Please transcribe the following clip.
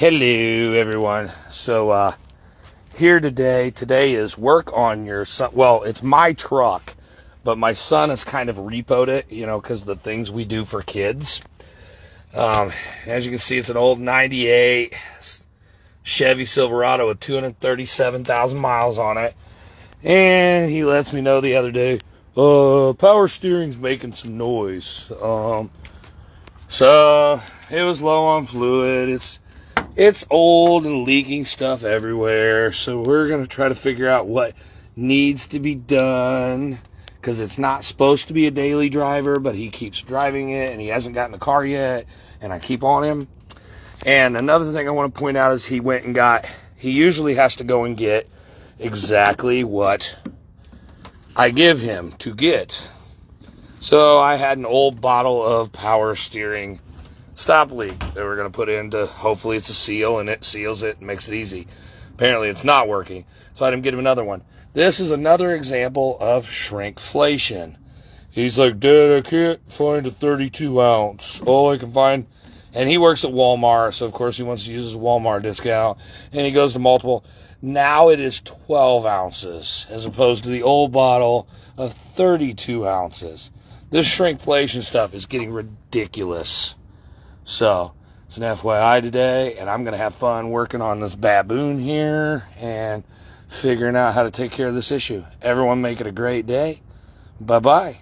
Hello everyone. So here today is work on your son. Well, it's my truck, but my son has kind of repoed it, because the things we do for kids. As you can see, it's an old 98 Chevy Silverado with 237,000 miles on it. And he lets me know the other day, power steering's making some noise. So it was low on fluid. It's old and leaking stuff everywhere. So we're going to try to figure out what needs to be done, because it's not supposed to be a daily driver, but he keeps driving it and he hasn't gotten a car yet, and I keep on him. And another thing I want to point out is he usually has to go and get exactly what I give him to get. So I had an old bottle of power steering stop leak that we're going to put into, hopefully it's a seal and it seals it and makes it easy. Apparently it's not working, so I had him get him another one. This is another example of shrinkflation. He's like, Dad, I can't find a 32 ounce. All I can find, and he works at Walmart, so of course he wants to use his Walmart discount, and he goes to multiple. Now it is 12 ounces as opposed to the old bottle of 32 ounces. This shrinkflation stuff is getting ridiculous. So it's an FYI today, and I'm going to have fun working on this Baboon here and figuring out how to take care of this issue. Everyone make it a great day. Bye-bye.